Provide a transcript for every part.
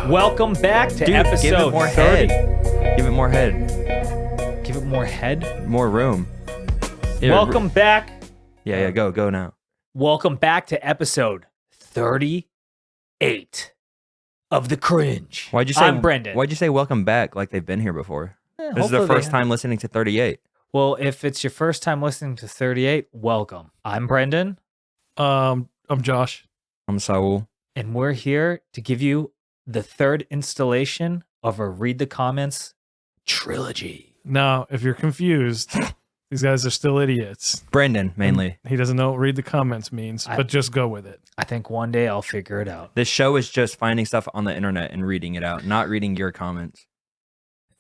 Welcome back to episode give it more 30. head. Give it more head. Give it more head? More room. Yeah, Welcome back. Yeah, go now. Welcome back to episode 38 of The Cringe. I'm Brendan. Why'd you say welcome back like they've been here before? This is hopefully their first they- time listening to 38. Well, if it's your first time listening to 38, welcome. I'm Brendan, I'm Josh. I'm Saul. and we're here to give you the third installation of a Read the Comments trilogy. Now, if you're confused, these guys are still idiots. Brendan, mainly. He doesn't know what read the comments means, but just go with it. I think one day I'll figure it out. This show is just finding stuff on the internet and reading it out, not reading your comments.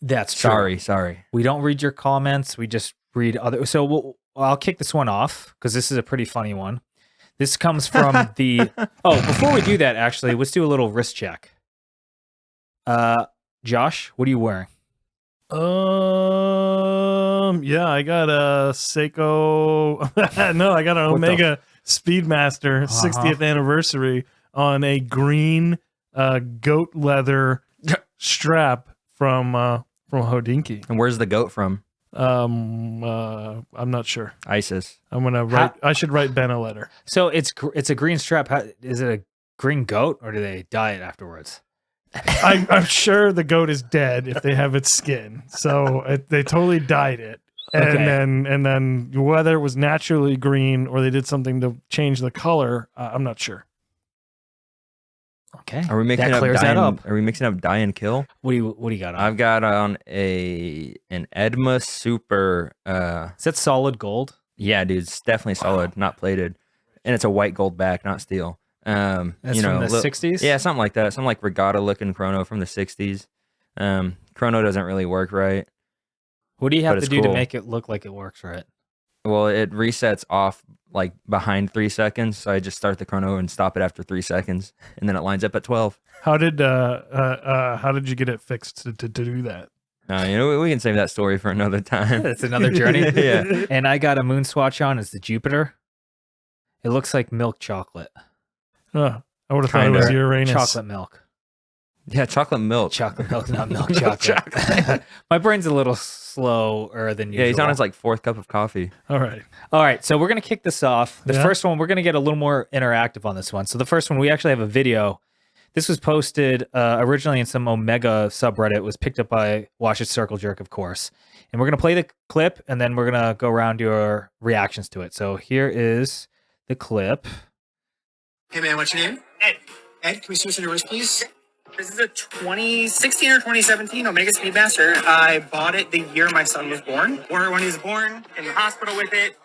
That's true. Sorry. We don't read your comments. We just read other. So I'll kick this one off because this is a pretty funny one. This comes from the. Oh, before we do that, actually, let's do a little wrist check. Josh, what are you wearing? Yeah, I got a Seiko. No, I got an Omega Speedmaster 60th anniversary on a green goat leather strap from Hodinkee. And where's the goat from? I'm not sure. ISIS. I'm gonna write. I should write Ben a letter. So it's a green strap. Is it a green goat or do they dye it afterwards? I'm sure the goat is dead if they have its skin. So they totally dyed it, and Okay. then whether it was naturally green or they did something to change the color, I'm not sure. Okay, Are we mixing that up clears die that and, up. Are we mixing up die and kill? What do you got on? I've got on an Edma Super. Is that solid gold? Yeah, dude, it's definitely solid, not plated, and it's a white gold back, not steel. That's from the 60s? Yeah, something like that. Some like regatta looking chrono from the 60s. Chrono doesn't really work right. What do you have But to it's do to cool. make it look like it works right? Well, it resets off like behind 3 seconds, so I just start the chrono and stop it after 3 seconds, and then it lines up at 12. How did you get it fixed to do that? We can save that story for another time. It's another journey. Yeah. And I got a moon swatch on. It's the Jupiter. It looks like milk chocolate. I would have thought it was Kinda. Uranus. Chocolate milk. Yeah, chocolate milk. Chocolate milk, not milk chocolate. My brain's a little slower than usual. Yeah, he's on his like 4th cup of coffee. All right. All right, so we're going to kick this off. The Yeah. first one, we're going to get a little more interactive on this one. So the first one, we actually have a video. This was posted originally in some Omega subreddit. It was picked up by Watch It Circle Jerk, of course. And we're going to play the clip, and then we're going to go around your reactions to it. So here is the clip. Hey man, what's your name? Ed. Ed, can we switch into yours, please? This is a 2016 or 2017 Omega Speedmaster. I bought it the year my son was born. Or when he was born, in the hospital with it.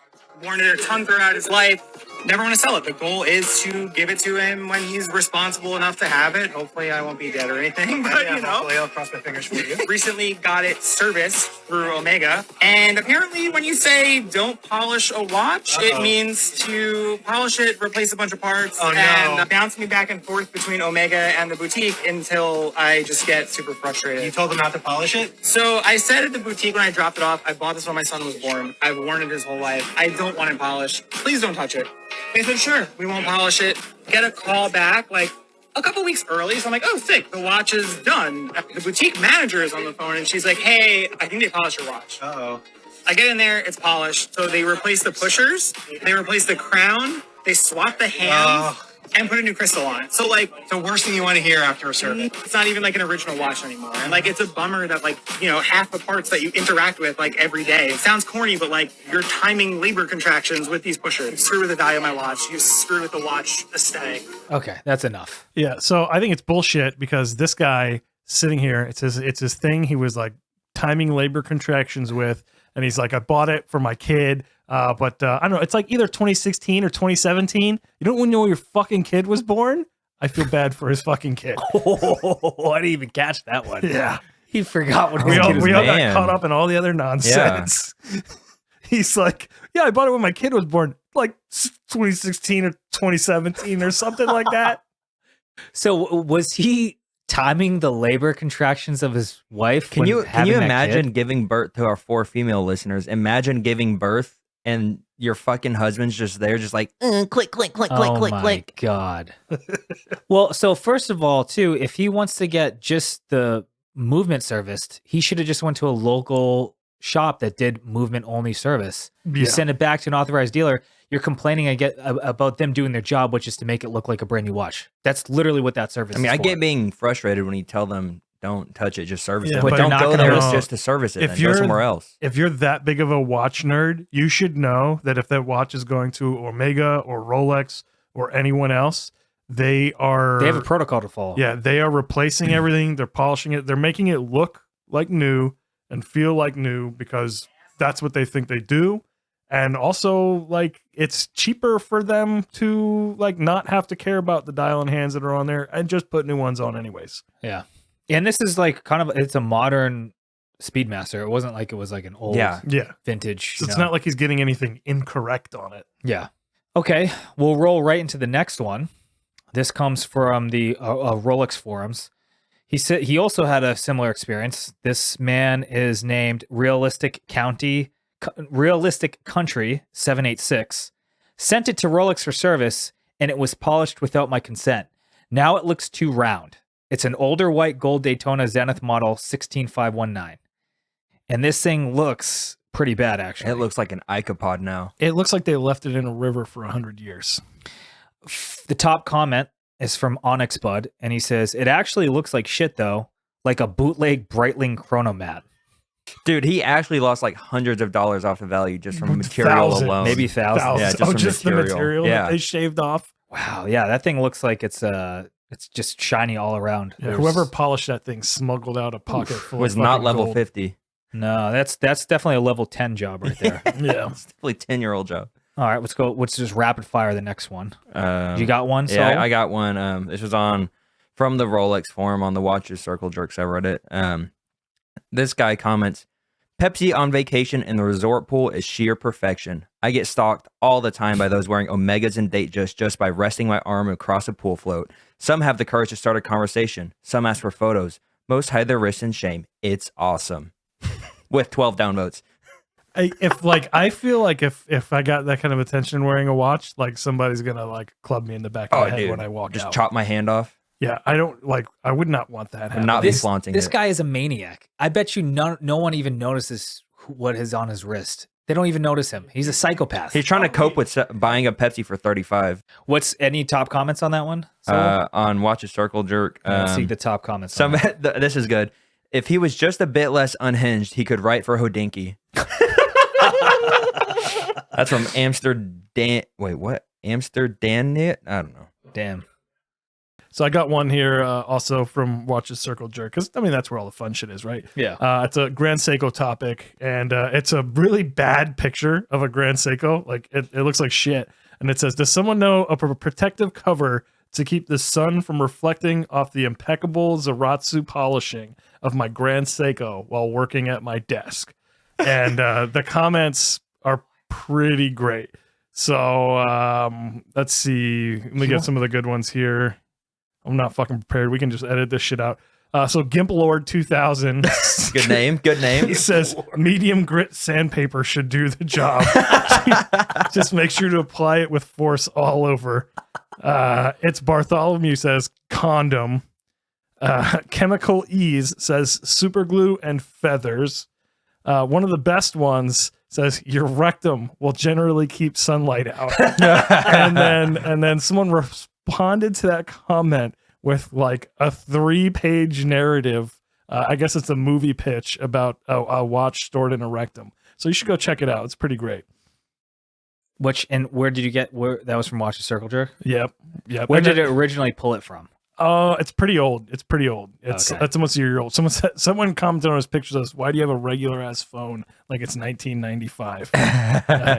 Worn it a ton throughout his life. Never want to sell it. The goal is to give it to him when he's responsible enough to have it. Hopefully I won't be dead or anything, but you know. Hopefully I'll cross my fingers for you. Recently got it serviced through Omega. And apparently when you say don't polish a watch, it means to polish it, replace a bunch of parts, and bounce me back and forth between Omega and the boutique until I just get super frustrated. You told them not to polish it? So I said at the boutique when I dropped it off, I bought this when my son was born. I've worn it his whole life. I don't want it polished. Please don't touch it. They said, sure, we won't polish it. Get a call back like a couple weeks early. So I'm like, oh, sick. The watch is done. The boutique manager is on the phone and she's like, hey, I think they polished your watch. Uh-oh. I get in there, it's polished. So they replaced the pushers. They replaced the crown. They swapped the hands. And put a new crystal on it. So, like, The worst thing you want to hear after a service. it's not even like an original watch anymore. And, like, it's a bummer that, like, half the parts that you interact with, like, every day. It sounds corny, but, like, you're timing labor contractions with these pushers. You screw with the value of my watch. You screw with the watch aesthetic. Okay, that's enough. Yeah. So I think it's bullshit because this guy sitting here, it's his thing. He was like timing labor contractions with, and he's like, I bought it for my kid. But I don't know. It's like either 2016 or 2017. You don't know when your fucking kid was born. I feel bad for his fucking kid. Oh, I didn't even catch that one. Yeah. He forgot what We his all, kid was we all got man. caught up in all the other nonsense. He's like, yeah, I bought it when my kid was born, like 2016 or 2017 or something like that. So was he timing the labor contractions of his wife? Can when you having that imagine kid? giving birth to our 4 female listeners? Imagine giving birth and your fucking husband's just there, just like click, click, click, Oh click, my click. God. Well, so first of all, too, if he wants to get just the movement serviced, he should have just went to a local shop that did movement only service. You Yeah. send it back to an authorized dealer. You're complaining about them doing their job, which is to make it look like a brand new watch. That's literally what that service I mean, is I for. get being frustrated when you tell them don't touch it, just service Yeah, it. but But they're don't not go gonna there know. just to service it. If Then. Go you're- somewhere else. If you're that big of a watch nerd, you should know that if that watch is going to Omega or Rolex or anyone else, they They have a protocol to follow. yeah, they are replacing everything. They're polishing it. They're making it look like new and feel like new because that's what they think they do. And also, like, it's cheaper for them to like not have to care about the dial and hands that are on there and just put new ones on anyways. Yeah. And this is like kind of, it's a modern Speedmaster. It wasn't like it was like an old Yeah. Yeah. vintage. So it's you know? not like he's getting anything incorrect on it. Yeah. Okay. We'll roll right into the next one. This comes from the Rolex forums. He said he also had a similar experience. This man is named Realistic Country 786. Sent it to Rolex for service, and it was polished without my consent. Now it looks too round. It's an older white gold Daytona Zenith model 16519. And this thing looks pretty bad, actually. It looks like an icopod now. It looks like they left it in a river for 100 years. The top comment is from Onyx Bud, and he says, it actually looks like shit, though, like a bootleg Breitling Chronomat. Dude, he actually lost like hundreds of dollars off the value just from material Thousands. alone. Maybe thousands. Yeah, just oh, from just the material. material Yeah. that they shaved off. Wow, yeah, that thing looks like it's just shiny all around. Yeah, There's- whoever polished that thing smuggled out a pocket full was of not fucking level gold. 50. No, that's definitely a level 10 job right there. Yeah. It's definitely 10-year-old job. All right, let's go. Let's just rapid fire the next one. Um, You got one? Yeah, Saul? I got one. This was from the Rolex forum on the Watches Circle Jerk subreddit. This guy comments, Pepsi on vacation in the resort pool is sheer perfection. I get stalked all the time by those wearing Omegas and Datejust just by resting my arm across a pool float. Some have the courage to start a conversation. Some ask for photos. Most hide their wrists in shame. It's awesome. With 12 downvotes. I feel like if I got that kind of attention wearing a watch, like somebody's gonna like club me in the back of the head when I walk just out. chop my hand off. Yeah, I don't like. I would not want that. And Happen. not be this flaunting this it. guy is a maniac. I bet you no one even notices what is on his wrist. They don't even notice him. He's a psychopath. He's trying to cope with buying a Pepsi for 35 What's any top comments on that one? Saul? on Watches Circle Jerk. Let's see the top comments. on that. This is good. If he was just a bit less unhinged, he could write for Hodinky. That's from Amsterdam. Wait, what? Amsterdam? I don't know. Damn. So I got one here also from Watches Circle Jerk because I mean that's where all the fun shit is, right? Yeah. It's a Grand Seiko topic, and it's a really bad picture of a Grand Seiko. Like it looks like shit, and it says, "Does someone know of a protective cover to keep the sun from reflecting off the impeccable Zaratsu polishing of my Grand Seiko while working at my desk?" And the comments are pretty great. So let's see. Let me get some of the good ones here. I'm not fucking prepared. We can just edit this shit out. So Gimp Lord 2000. Good name. Good name. He says medium grit sandpaper should do the job. Just make sure to apply it with force all over. It's Bartholomew says condom. Chemical Ease says super glue and feathers. One of the best ones says your rectum will generally keep sunlight out. and then someone responded to that comment with like a 3-page narrative. I guess it's a movie pitch about a watch stored in a rectum. So you should go check it out. It's pretty great. Where did you get that was from Watch the Circle Jerk? Yep. Where And did then- it originally pull it from? It's pretty old. It's Okay. That's almost a year old. Someone commented on his picture says, "Why do you have a regular ass phone like it's 1995?"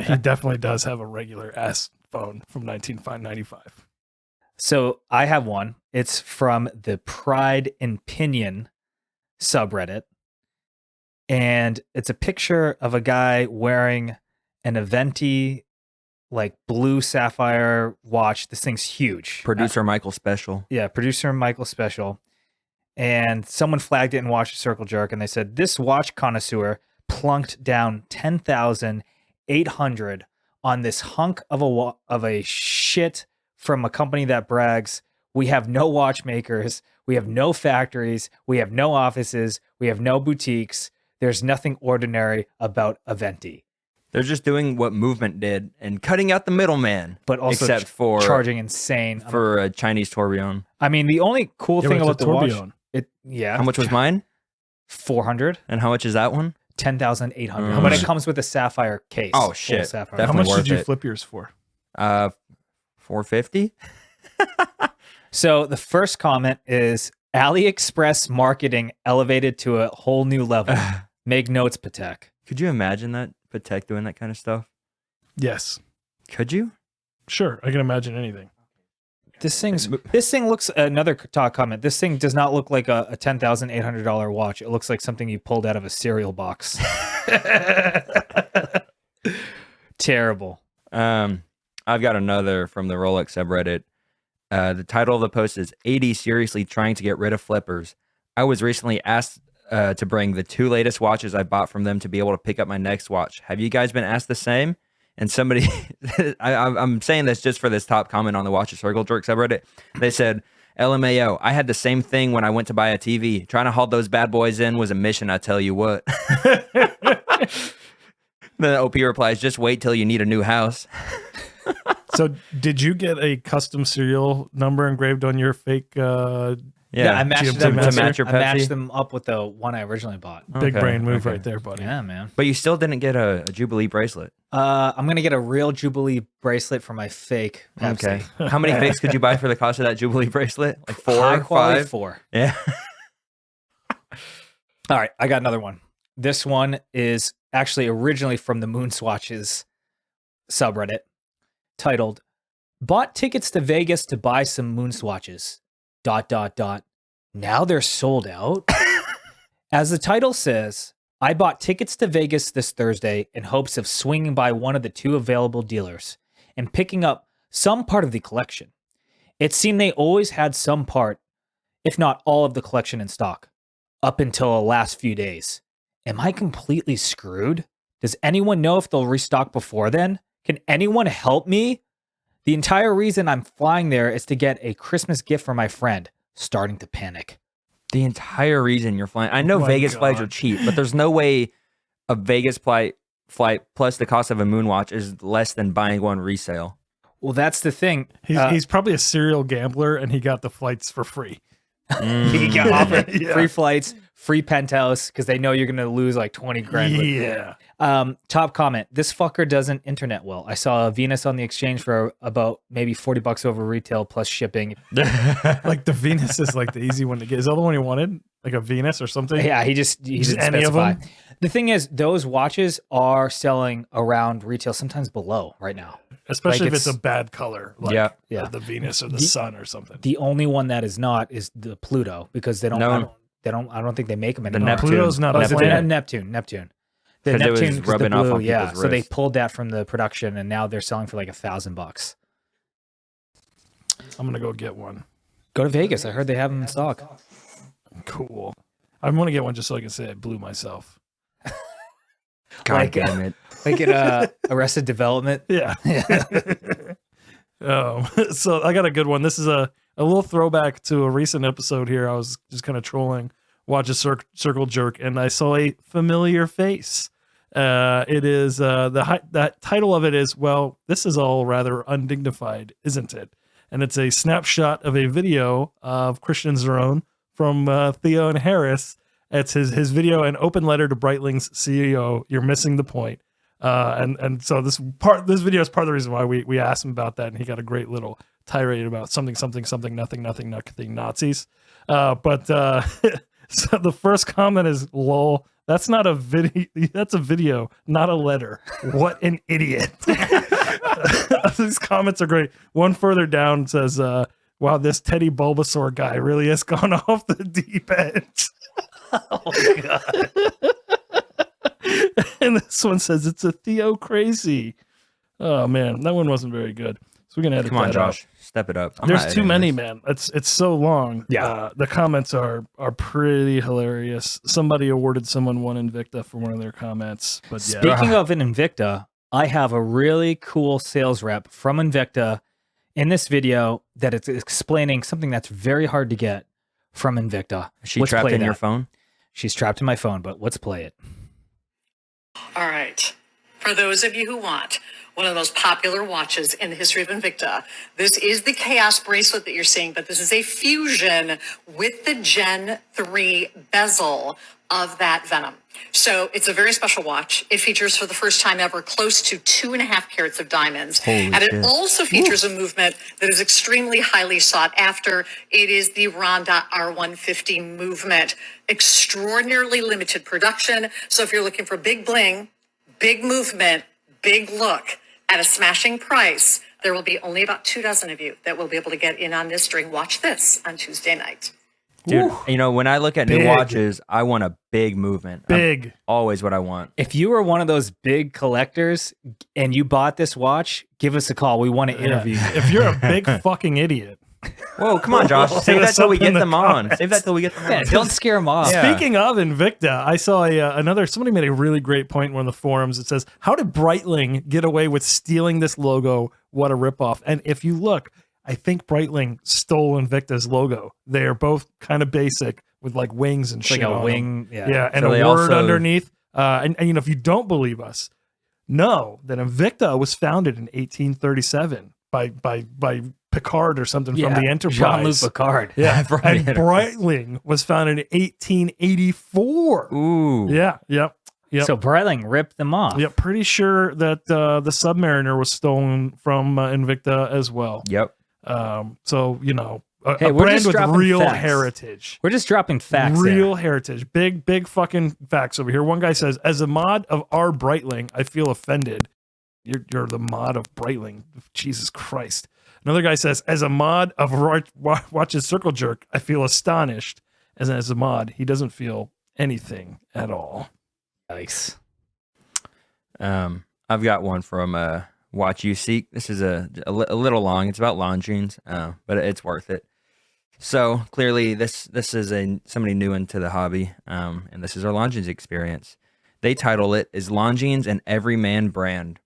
He definitely does have a regular ass phone from 1995. So I have one. It's from the Pride and Pinion subreddit. And it's a picture of a guy wearing an Aventi like blue sapphire watch. This thing's huge. Producer Michael Special. Yeah, producer Michael Special. And someone flagged it and watched a Circle Jerk, and they said this watch connoisseur plunked down $10,800 on this hunk of a shit from a company that brags, we have no watchmakers, we have no factories, we have no offices, we have no boutiques. There's nothing ordinary about Aventi. They're just doing what Movement did and cutting out the middleman. But also except for charging insane for a Chinese tourbillon. I mean, the only cool thing about the watch, How much was mine? 400. And how much is that one? 10,800. But it comes with a sapphire case. Oh shit! Sapphire. How much worth did you it. flip yours for? 450. So the first comment is AliExpress marketing elevated to a whole new level. Make notes, Patek. Could you imagine that Patek doing that kind of stuff? Yes. Could you? Sure, I can imagine anything. This thing looks, another talk comment, this thing does not look like a $10,800 watch. It looks like something you pulled out of a cereal box. Terrible. I've got another from the Rolex subreddit. The title of the post is 80 seriously trying to get rid of flippers. I was recently asked to bring the 2 latest watches I bought from them to be able to pick up my next watch. Have you guys been asked the same? And somebody, I'm saying this just for this top comment on the Watch a Circle Jerk subreddit. They said, LMAO, I had the same thing when I went to buy a TV. Trying to haul those bad boys in was a mission, I tell you what. The OP replies, just wait till you need a new house. So did you get a custom serial number engraved on your fake Yeah, I matched them to match your I matched Pepsi? them up with the one I originally bought. big Okay, brain move okay. right there, buddy? Yeah, man. But you still didn't get a Jubilee bracelet. I'm gonna get a real Jubilee bracelet for my fake Pepsi. Okay. How many fakes could you buy for the cost of that Jubilee bracelet? Like 4, High quality 5? 4. Yeah. All right, I got another one. This one is actually originally from the Moon Swatches subreddit, titled "Bought tickets to Vegas to buy some moon swatches. ... Now they're sold out." As the title says, I bought tickets to Vegas this Thursday in hopes of swinging by one of the 2 available dealers and picking up some part of the collection. It seemed they always had some part, if not all of the collection in stock, up until the last few days. Am I completely screwed? Does anyone know if they'll restock before then? Can anyone help me? The entire reason I'm flying there is to get a Christmas gift for my friend. Starting to panic. The entire reason you're flying. I know Oh my Vegas flights are God. cheap, but there's no way a Vegas flight plus the cost of a moon watch is less than buying one resale. Well, that's the thing. He's probably a serial gambler, and he got the flights for free. He got offered Yeah. free flights, free penthouse, because they know you're going to lose like 20 grand. with- Yeah. Top comment. This fucker doesn't internet well. I saw a Venus on the exchange for about maybe $40 over retail plus shipping. Like the Venus is like the easy one to get. Is that the one you wanted? Like a Venus or something? Yeah, he didn't any of specify. them? The thing is, those watches are selling around retail, sometimes below right now. Especially Like if it's a bad color. Like Yeah. Yeah. the Venus or the sun or something. The only one that is not is the Pluto, because they don't. No. I don't think they make them The anymore. Neptune. Pluto's not Oh, a is it planet. Neptune. The 'Cause it was Neptune, 'cause the rubbing off blue, on yeah. people's So they wrists. pulled that from the production, and now they're selling for like $1,000. I'm going to go get one. Go to Vegas. I heard they have them in stock. Cool. I want to get one just so I can say I blew myself. God Like, damn it. Like in Arrested Development. Yeah. So I got a good one. This is a little throwback to a recent episode here. I was just kind of trolling Watch a Circle Jerk, and I saw a familiar face. It is the title of it is, well, this is all rather undignified, isn't it? And it's a snapshot of a video of Christian Zerone from Theo and Harris. It's his video, an open letter to Breitling's CEO. You're missing the point. And so this video is part of the reason why we asked him about that, and he got a great little tirade about something nothing Nazis. So the first comment is, lol, that's not a video, that's a video, not a letter. What an idiot. These comments are great. One further down says, wow, this Teddy Bulbasaur guy really has gone off the deep end. Oh my god. And this one says, it's a Theo crazy. Oh man, that one wasn't very good. So we're gonna edit Come on, that out. Josh. Step it up. I'm There's not too editing many, this. man. It's so long. Yeah. The comments are pretty hilarious. Somebody awarded someone one Invicta for one of their comments. But yeah. Speaking of an Invicta, I have a really cool sales rep from Invicta in this video that it's explaining something that's very hard to get from Invicta. Is she Let's trapped play in your that. phone? She's trapped in my phone, but let's play it. All right. For those of you who want one of the most popular watches in the history of Invicta, this is the Chaos bracelet that you're seeing, but this is a fusion with the Gen 3 bezel of that Venom. So it's a very special watch. It features for the first time ever close to 2.5 carats of diamonds. Holy and shit. it also features a movement that is extremely highly sought after. It is the Ronda R150 movement. Extraordinarily limited production. So if you're looking for big bling, big movement, big look at a smashing price, there will be only about 2 dozen of you that will be able to get in on this during Watch This on Tuesday night. Dude, you know, when I look at Big. new watches, I want a big movement. Big. Always what I want. If you were one of those big collectors and you bought this watch, give us a call. We want to interview you. If you're a big fucking idiot. Whoa, come on, Josh. Save There's that till we something in get the them on. comments. Save that till we get them Yeah, on. don't scare them off. Yeah. Speaking of Invicta, I saw somebody made a really great point in one of the forums. It says, how did Breitling get away with stealing this logo? What a ripoff. And if you look, I think Breitling stole Invicta's logo. They are both kind of basic with like wings and It's shit like a on wing. them. Yeah. Yeah, and So a they word also- underneath. And you know, if you don't believe us, know that Invicta was founded in 1837 by Picard or something from the Enterprise. Jean-Luc Picard. Yeah, From the and Enterprise. Breitling was founded in 1884. Ooh. Yeah, yep. Yep. So Breitling ripped them off. Yeah, pretty sure that the Submariner was stolen from Invicta as well. Yep. So you know, Hey, a we're brand just with dropping real facts. heritage, We're just dropping facts. real there. heritage, big fucking facts over here. One guy says, "As a mod of our Breitling, I feel offended." You're the mod of Breitling, Jesus Christ. Another guy says, "As a mod of Watches Circle Jerk, I feel astonished." As a mod, he doesn't feel anything at all. Yikes. I've got one from Watch You Seek. This is a little long. It's about Longines, but it's worth it. So clearly, this is somebody new into the hobby, and this is our Longines experience. They title it "Is Longines an Everyman Brand?"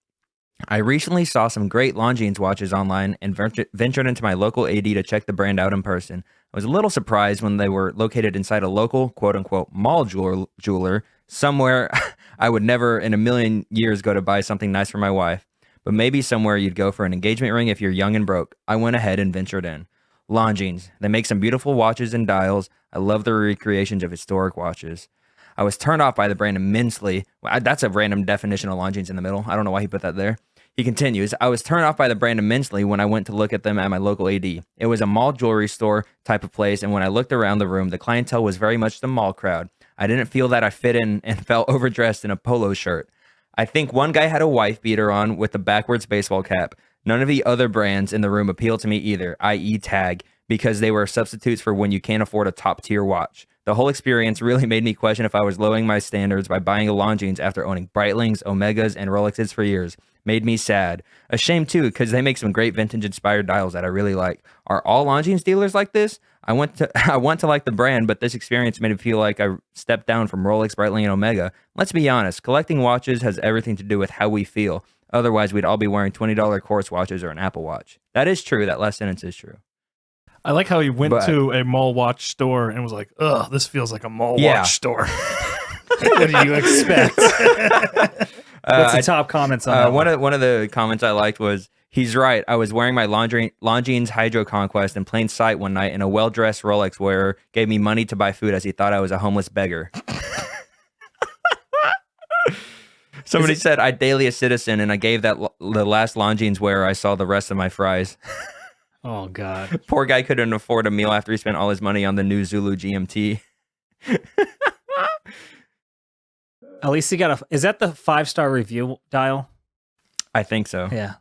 I recently saw some great Longines watches online and ventured into my local AD to check the brand out in person. I was a little surprised when they were located inside a local, quote-unquote, mall jeweler somewhere I would never in a million years go to buy something nice for my wife, but maybe somewhere you'd go for an engagement ring if you're young and broke. I went ahead and ventured in. Longines. They make some beautiful watches and dials. I love the recreations of historic watches. I was turned off by the brand immensely. That's a random definition of Longines in the middle. I don't know why he put that there. He continues, I was turned off by the brand immensely when I went to look at them at my local AD. It was a mall jewelry store type of place, and when I looked around the room, the clientele was very much the mall crowd. I didn't feel that I fit in and felt overdressed in a polo shirt. I think one guy had a wife beater on with a backwards baseball cap. None of the other brands in the room appealed to me either, i.e. Tag, because they were substitutes for when you can't afford a top-tier watch. The whole experience really made me question if I was lowering my standards by buying a Longines after owning Breitlings, Omegas, and Rolexes for years. Made me sad. A shame too, because they make some great vintage-inspired dials that I really like. Are all Longines dealers like this? I want to like the brand, but this experience made me feel like I stepped down from Rolex, Breitling, and Omega. Let's be honest, collecting watches has everything to do with how we feel. Otherwise, we'd all be wearing $20 quartz watches or an Apple Watch. That is true. That last sentence is true. I like how he went But- to a mall watch store and was like, "Ugh, this feels like a mall Yeah. watch store." What do you expect? What's the I- top comments on that? one of the comments I liked was, he's right. I was wearing my Longines Hydro Conquest in plain sight one night, and a well-dressed Rolex wearer gave me money to buy food as he thought I was a homeless beggar. Somebody said, I daily a citizen, and I gave that the last Longines wearer I saw the rest of my fries. Oh God. Poor guy couldn't afford a meal after he spent all his money on the new Zulu GMT. At least he got a. Is that the 5-star review dial? I think so. Yeah.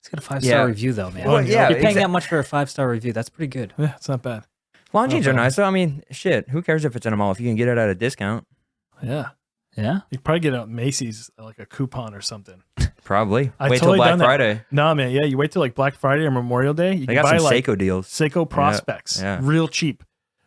It's got a 5-star Yeah. review though, man. Well, yeah, You're paying exact- that much for a 5-star review. That's pretty good. Yeah, it's not bad. Longines are Okay. nice, though. I mean, shit, who cares if it's in a mall if you can get it at a discount? Yeah, Yeah. you could probably get it at Macy's like a coupon or something. Probably. I Wait totally till Black done that. Friday. Nah, man. Yeah, you wait till like Black Friday or Memorial Day. You They can got buy some like Seiko deals. Seiko prospects, yeah. real cheap,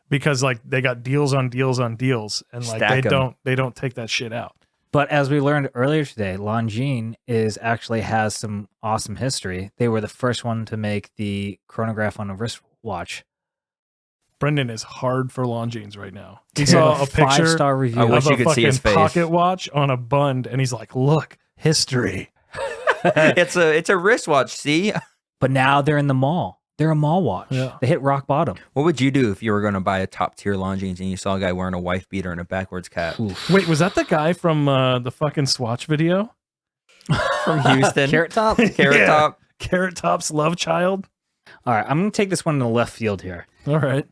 because like they got deals on deals on deals, and like Stack 'em. they don't take that shit out. But as we learned earlier today, Longines actually has some awesome history. They were the first one to make the chronograph on a wristwatch. Brendan is hard for Longines right now. He Dude, saw a picture 5-star review. I wish of you a could see his fucking face. pocket watch on a bund, and he's like, "Look, history." It's a wristwatch. See, But now they're in the mall. They're a mall watch. Yeah. They hit rock bottom. what would you do if you were going to buy a top tier Longines and you saw a guy wearing a wife beater and a backwards cap Oof. Wait, was that the guy from the fucking Swatch video? from Houston? Carrot Top? Carrot Yeah. Top. Carrot Top's love child. All right, I'm going to take this one in the left field here. All right.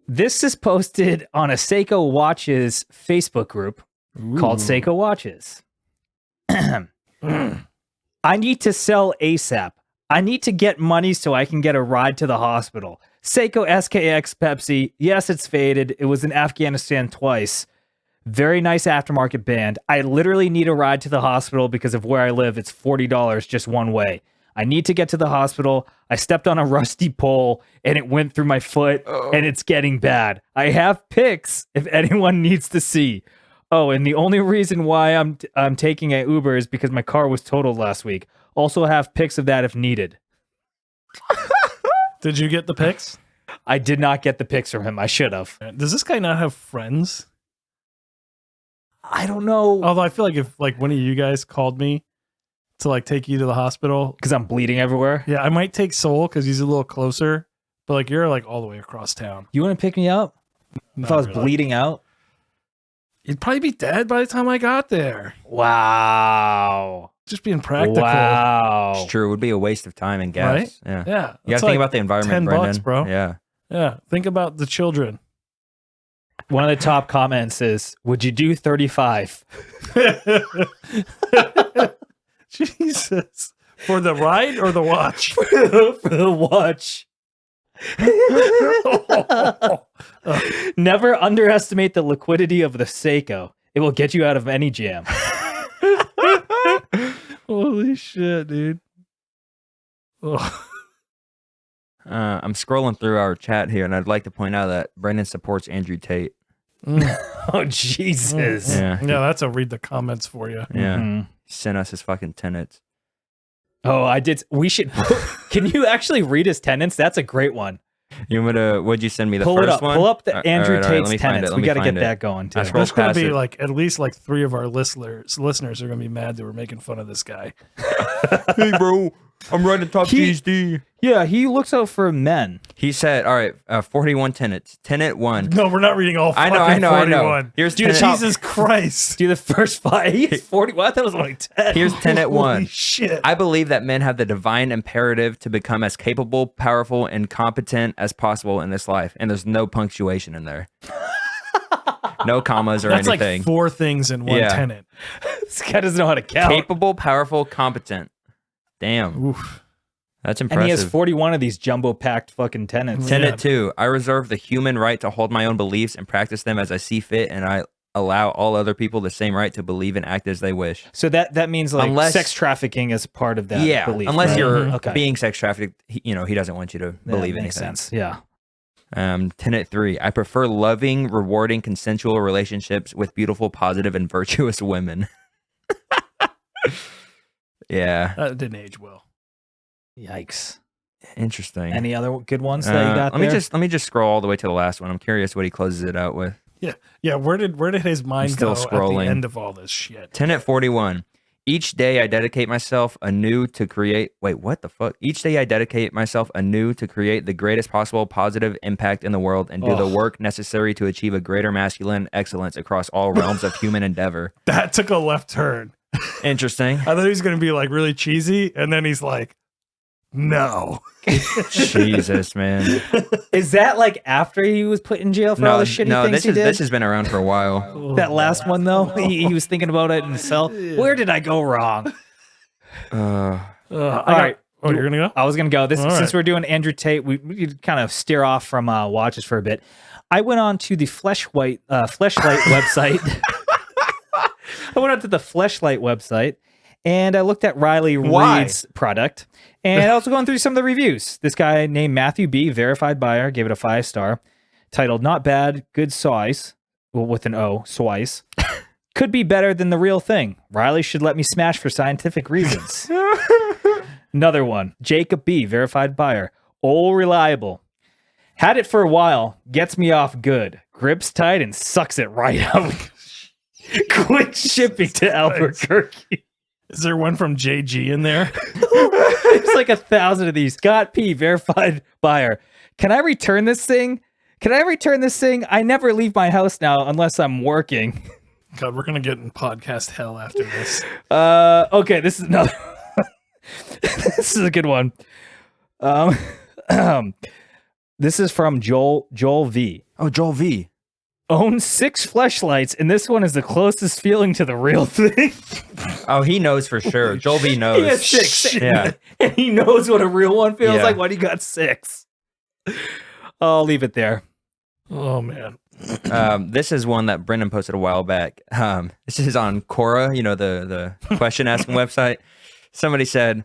This is posted on a Seiko Watches Facebook group called Seiko Watches. I need to sell ASAP. I need to get money so I can get a ride to the hospital. Seiko SKX Pepsi. Yes, it's faded. It was in Afghanistan twice. Very nice aftermarket band. I literally need a ride to the hospital because of where I live. It's $40 just one way. I need to get to the hospital. I stepped on a rusty pole and it went through my foot and it's getting bad. I have pics if anyone needs to see. Oh, and the only reason why I'm taking an Uber is because my car was totaled last week. Also have pics of that if needed. Did you get the pics? I did not get the pics from him. I should have. Does this guy not have friends? I don't know. Although I feel like if like one of you guys called me to like take you to the hospital, Because I'm bleeding everywhere. yeah, I might take Soul because he's a little closer. But like you're like all the way across town. You want to pick me up? If I was really. bleeding out? You'd probably be dead by the time I got there. Wow. Just being practical. Wow. It's true. It would be a waste of time and gas. Right? Yeah. Yeah. You got it's to think like about the environment, $10, Brendan. bro. Yeah. Yeah. Think about the children. One of the top comments is, would you do 35? Jesus. For the ride or the watch? For the watch. Never underestimate the liquidity of the Seiko. It will get you out of any jam. Holy shit, dude. Oh. I'm scrolling through our chat here, and I'd like to point out that Brendan supports Andrew Tate. Oh, Jesus. Yeah. Yeah, that's a read the comments for you. Yeah. Mhm. He sent us his fucking tenants. Oh, I did. We should. Can you actually read his tenants? That's a great one. You want me to? What'd you send me? The Pull it first up. one. Pull up the All Andrew right, let me Tate's find tenants. it, let We me got to get find it. that going too. I scrolled There's going to past be it. like at least like 3 of our listeners are going to be mad that we're making fun of this guy. Hey, bro, I'm writing top He- GSD. Yeah, he looks out for men. He said, "All right, 41 tenants. Tenant 1. No, we're not reading all I fucking know, I 41. know. Here's Dude, tenant. Jesus Christ. Do the first 5. He's 40. What? That was only 10. Here's tenant Holy 1. shit. I believe that men have the divine imperative to become as capable, powerful, and competent as possible in this life. And there's no punctuation in there. No commas or That's anything. like 4 things in one Yeah. tenant. This guy doesn't know how to count. Capable, powerful, competent. Damn. Oof. That's And he has impressive. 41 of these jumbo packed fucking tenants. Tenet 2. I reserve the human right to hold my own beliefs and practice them as I see fit, and I allow all other people the same right to believe and act as they wish. So that means like Unless- sex trafficking is part of that Yeah, belief. unless right? you're Okay. being sex trafficked, he doesn't want you to That believe makes anything. sense. Yeah. Tenet 3. I prefer loving, rewarding, consensual relationships with beautiful, positive, and virtuous women. Yeah, That didn't age well. Yikes. interesting. Any other good ones that you got let me just scroll all the way to the last one. I'm curious what he closes it out with. Yeah, where did his mind still go at scrolling. the end of all this shit? Tenet 41. Each day I dedicate myself anew to create. Wait, what the fuck? Each day I dedicate myself anew to create the greatest possible positive impact in the world and do the work necessary to achieve a greater masculine excellence across all realms of human endeavor. That took a left turn. Interesting. I thought he was going to be like really cheesy, and then he's like, no. Jesus, man. Is that like after he was put in jail for all the shitty things he did? This has been around for a while. That last one though, he was thinking about it in the cell. Where did I go wrong? Uh, All right. Oh, you're going to go? I was gonna go. All Since right. we're doing Andrew Tate, we kind of steer off from watches for a bit. I went on to the Fleshlight website. I went on to the Fleshlight website and I looked at Riley Why? Reed's product. And I was going through some of the reviews. This guy named Matthew B, verified buyer, gave it a 5-star, titled "Not bad, good size," well, with an O, size. Could be better than the real thing. Riley should let me smash for scientific reasons. Another one. Jacob B, verified buyer. All reliable. Had it for a while. Gets me off good. Grips tight and sucks it right out. Quick shipping to Albuquerque. Is there one from JG in there? There's like 1,000 of these. Scott P, verified buyer. Can I return this thing? I never leave my house now unless I'm working. God, we're gonna get in podcast hell after this. Okay, this is another. This is a good one. This is from Joel V. Oh, Joel V. Owns 6 fleshlights, and this one is the closest feeling to the real thing. Oh, he knows for sure. Joel V knows. He has 6. Yeah. And he knows what a real one feels Yeah. like when he got 6. I'll leave it there. Oh man. This is one that Brendan posted a while back. This is on Quora, the question asking website. Somebody said,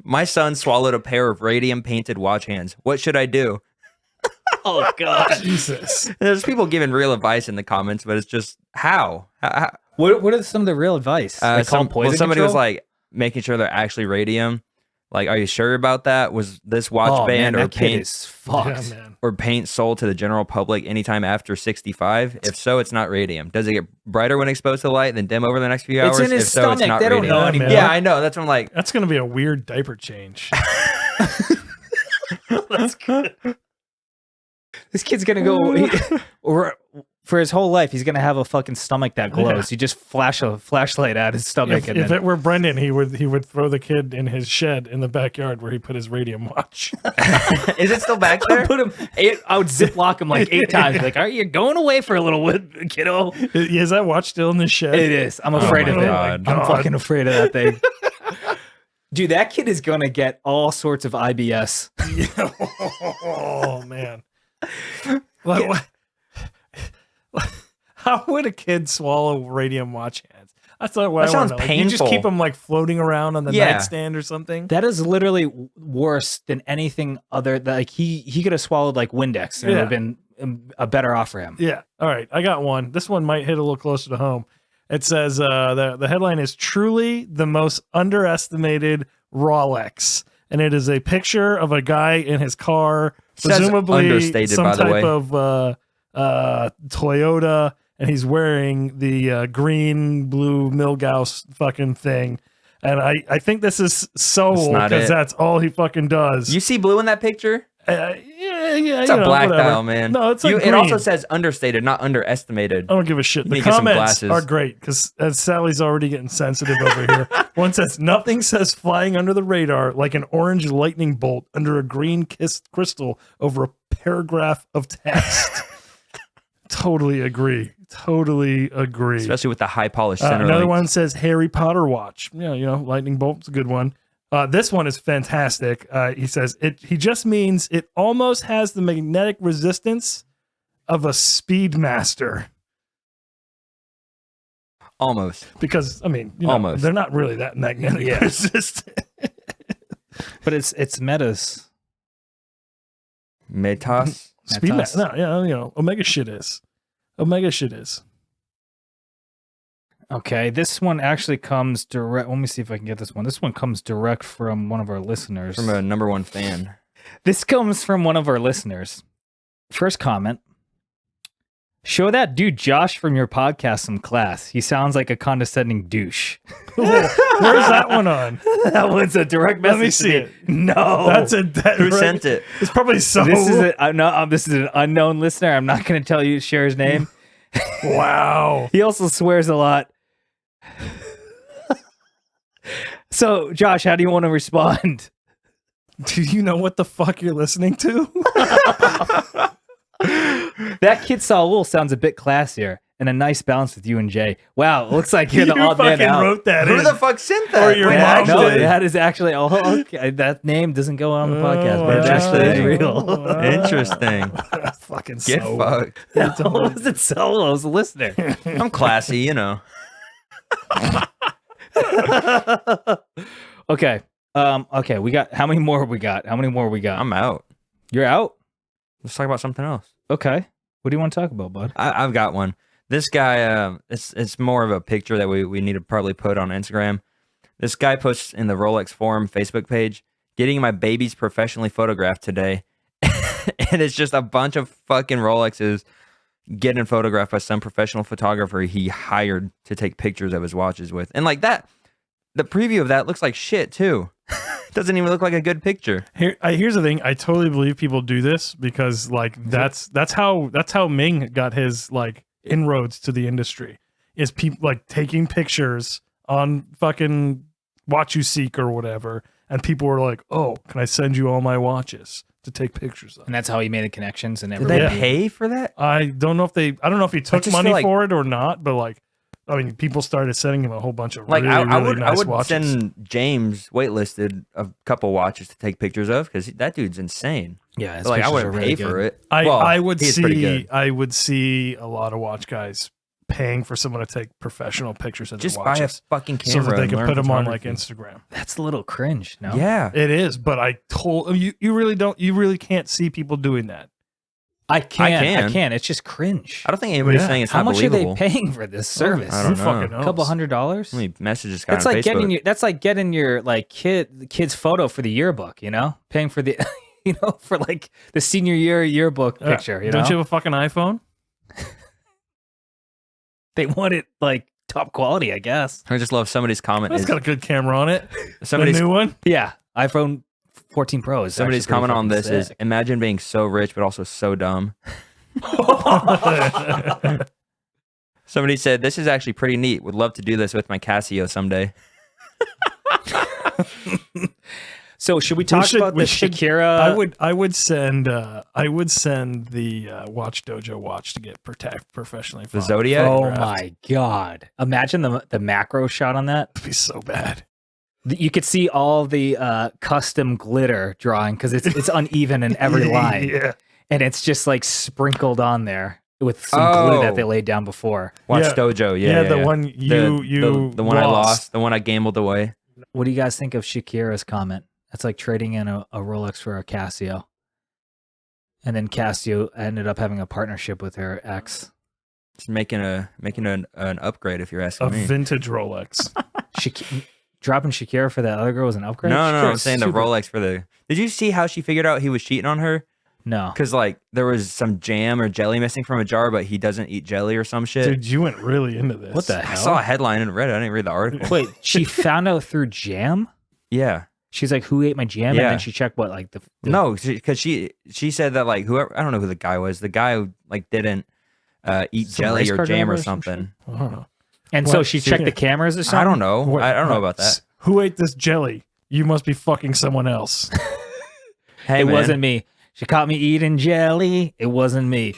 my son swallowed a pair of radium painted watch hands. What should I do? Oh, God. Jesus. There's people giving real advice in the comments, but it's just how? What are some of the real advice? They call them poison somebody was control? like making sure they're actually radium. Like, are you sure about that? Was this watch Oh, man, banned or that kid paint is fucked. Yeah, man. or paint sold to the general public anytime after 65? If so, it's not radium. Does it get brighter when exposed to light, then dim over the next few hours? It's in his if so, it's stomach. not They don't radium. know Yeah, anymore. man. Yeah, I know. That's what I'm like. That's gonna be a weird diaper change. That's good. This kid's gonna go or for his whole life. He's gonna have a fucking stomach that glows. Yeah. You just flash a flashlight at his stomach, If it were Brendan, he would throw the kid in his shed in the backyard where he put his radium watch. Is it still back there? put him. I would ziplock him like 8 times. Like, are you going away for a little bit, kiddo? Is that watch still in the shed? It is. I'm afraid my of it. God. I'm fucking afraid of that thing. Dude, that kid is gonna get all sorts of IBS. Oh man. Like, how would a kid swallow radium watch hands? That's not what That I want sounds to know. Like, you just keep painful. them like floating around on the Yeah. nightstand or something. That is literally worse than anything other. Like he could have swallowed like Windex, and it would have been a better off for him. Yeah. All right. I got one. This one might hit a little closer to home. It says the headline is truly the most underestimated Rolex. And it is a picture of a guy in his car, Says presumably understated, some by the type way. of Toyota, and he's wearing the green, blue Milgauss fucking thing. And I think this is so That's old not because it. that's all he fucking does. You see blue in that picture? Yeah, It's a black whatever. dial, man. No, it's like it also green. says understated, not underestimated. I don't give a shit. You The need to get some comments glasses. are great because Sally's already getting sensitive over here. One says, nothing says flying under the radar like an orange lightning bolt under a green kissed crystal over a paragraph of text. Totally agree. Especially with the high polished center. Another lights. one says Harry Potter watch. Yeah, lightning bolt's a good one. This one is fantastic. He says he just means it almost has the magnetic resistance of a Speedmaster. Almost. Because Almost. they're not really that magnetic resistant. But it's Metas. Metas. Speedmaster. No, yeah, Omega shit is. Okay, this one actually comes direct. Let me see if I can get this one. This one comes direct from one of our listeners. From a #1 fan. This comes from one of our listeners. First comment. Show that dude Josh from your podcast some class. He sounds like a condescending douche. Where's that one on? That one's a direct message. Let me see it. No. That's a Who sent it? It's probably so. This is this is an unknown listener. I'm not going to tell you share his name. Wow. He also swears a lot. So, Josh, how do you want to respond? Do you know what the fuck you're listening to? That kid Saul sounds a bit classier and a nice balance with you and Jay. Wow, it looks like you're the odd man fucking out. wrote that Who in. the fuck sent that? Or your Wait, mom No, did. that is actually okay. That name doesn't go on the podcast, but it actually is real. Interesting. Fucking Get so. fucked. It wasn't solo, it was a listener. I'm classy, Okay. Okay, we got how many more we got? I'm out. You're out? Let's talk about something else. Okay. What do you want to talk about, bud? I've got one. This guy, it's more of a picture that we need to probably put on Instagram. This guy posts in the Rolex Forum Facebook page, getting my babies professionally photographed today. And it's just a bunch of fucking Rolexes getting photographed by some professional photographer he hired to take pictures of his watches with. And like that, the preview of that looks like shit too. Doesn't even look like a good picture. Here's the thing. I totally believe people do this because like that's how Ming got his like inroads to the industry, is people like taking pictures on fucking Watch You Seek or whatever, and people were like, "Oh, can I send you all my watches to take pictures of?" And that's how he made the connections and Did everything. they pay for that? I don't know if he took just money feel like- for it or not, but like, I mean, people started sending him a whole bunch of Like really, I really would nice watches. send James waitlisted a couple watches to take pictures of because that dude's insane. Yeah, his But, like I pictures wouldn't are pay really for good. it. I would he's pretty see good. I would see a lot of watch guys paying for someone to take professional pictures of Just their buy a watches fucking so camera that they and can learn put them on like photography. Instagram. That's a little cringe. No. Yeah, It is, but I told you really can't see people doing that. I can. can. It's just cringe. I don't think anybody's Yeah. saying it's How not much are believable. they paying for this service? I don't Who know. fucking knows? A couple $100. How many messages this guy That's on like Facebook? getting your like kid's photo for the yearbook. You know, paying for the for like the senior year yearbook picture. You know, Don't you have a fucking iPhone? they want it like top quality, I guess. I just love somebody's comment. It's Is, got a good camera on it. The somebody's new one. Yeah, iPhone 14 Pro is somebody's actually pretty comment on fucking this is sick. imagine being so rich but also so dumb. Somebody said this is actually pretty neat. Would love to do this with my Casio someday. So should we talk about the Shakira? I would send the Watch Dojo watch to get professionally. The Zodiac? Oh photographed. my god! Imagine the macro shot on that. It'd be so bad. You could see all the custom glitter drawing because it's uneven in every line, Yeah. and it's just like sprinkled on there with some glue that Oh. they laid down before. Watch Yeah. Dojo. Yeah, Yeah, the yeah. one the one I lost, the one I gambled away. What do you guys think of Shakira's comment? That's like trading in a Rolex for a Casio, and then Casio ended up having a partnership with her ex. Just making an upgrade if you're asking A me. vintage Rolex. Dropping Shakira for that other girl was an upgrade. No, I'm Shakira's saying the super- Rolex for the. Did you see how she figured out he was cheating on her? No, Because like there was some jam or jelly missing from a jar, but he doesn't eat jelly or some shit. Dude, you went really into this. what the I hell? saw a headline and read it. I didn't read the article. Wait, she found out through jam? Yeah. She's like, who ate my jam? Yeah. And then she checked what, like the No, because she said that like whoever, I don't know who the guy was. The guy who like didn't eat Some jelly race or car jam driver or or some something. I don't know. And so What? she checked the cameras or something? I don't know. What- I don't know about that. Who ate this jelly? You must be fucking someone else. Hey, It man. wasn't me. She caught me eating jelly. It wasn't me.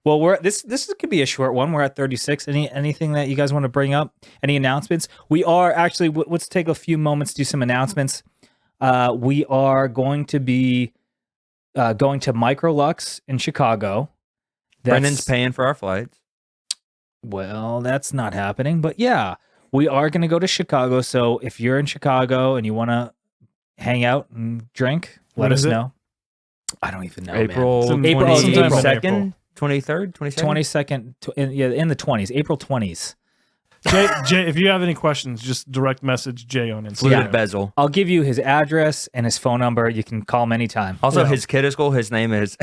Well, this could be a short one. We're at 36. Anything that you guys want to bring up? Any announcements? We are actually. Let's take a few moments to do some announcements. We are going to be going to Microlux in Chicago. Brendan's paying for our flights. Well, that's not happening, but yeah, we are going to go to Chicago. So if you're in Chicago and you want to hang out and drink, When let us is it? know. I don't even know. April It's in April- sometime in 22nd, April. 23rd, 22nd. 22nd, in the 20s, April 20s. Jay, if you have any questions, just direct message Jay on Instagram. Fluted bezel. I'll give you his address and his phone number. You can call him anytime. Also, Yeah. his kid is cool. His name is.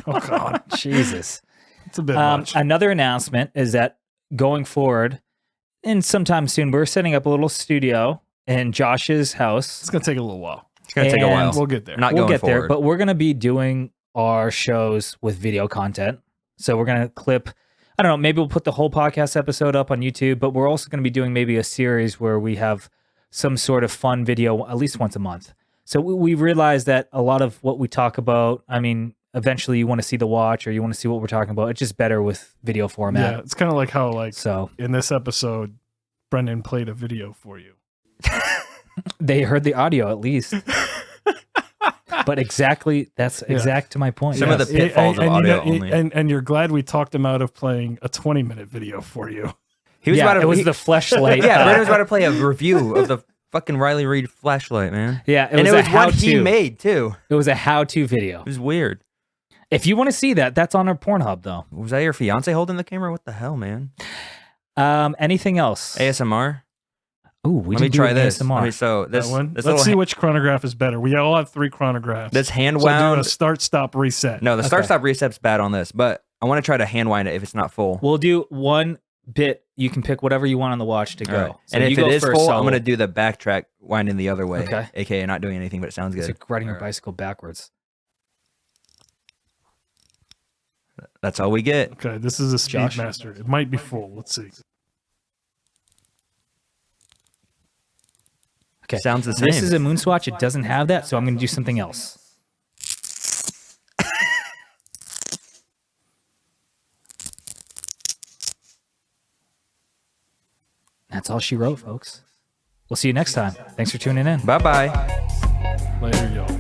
Oh God, Jesus. it's a bit much. Another announcement is that going forward, and sometime soon, we're setting up a little studio in Josh's house. It's gonna take a little while. It's gonna take a And while. We'll get there. Not We'll going get there, forward. but we're going to be doing our shows with video content. So we're going to clip, I don't know, maybe we'll put the whole podcast episode up on YouTube, but we're also going to be doing maybe a series where we have some sort of fun video at least once a month. So we realize that a lot of what we talk about, I mean, eventually you want to see the watch or you want to see what we're talking about. It's just better with video format. Yeah, it's kind of like how So in this episode, Brendan played a video for you. they heard the audio at least. But that's exact to my point. Some of the pitfalls of audio only. And you're glad we talked him out of playing a 20-minute video for you. He was about to. it was he- the fleshlight. Yeah, Brendan was about to play a review of the fucking Riley Reid flashlight, man. Yeah, And it was a what he how-to. made too. It was a how-to video. It was weird. If you want to see that, that's on our Pornhub though. Was that your fiance holding the camera? What the hell, man? Anything else? ASMR. Ooh, we Let me did do try an this. ASMR. Let me, so this, That one. this Let's see little which chronograph is better. We all have 3 chronographs. this hand So do wound. a start, stop, reset. No, the start Okay. stop reset's bad on this, but I want to try to hand wind it if it's not full. We'll do one bit. You can pick whatever you want on the watch to go. All right. So And you if go it is first, full, so I'm gonna do the backtrack winding the other way. Okay. AKA not doing anything, but it sounds It's good. like riding your All right. bicycle backwards. That's all we get. Okay, this is a Josh? Speedmaster. It might be full. Let's see. Okay. Sounds the same. This is a moon swatch. It doesn't have that, so I'm going to do something else. That's all she wrote, folks. We'll see you next time. Thanks for tuning in. Bye bye. Later, y'all.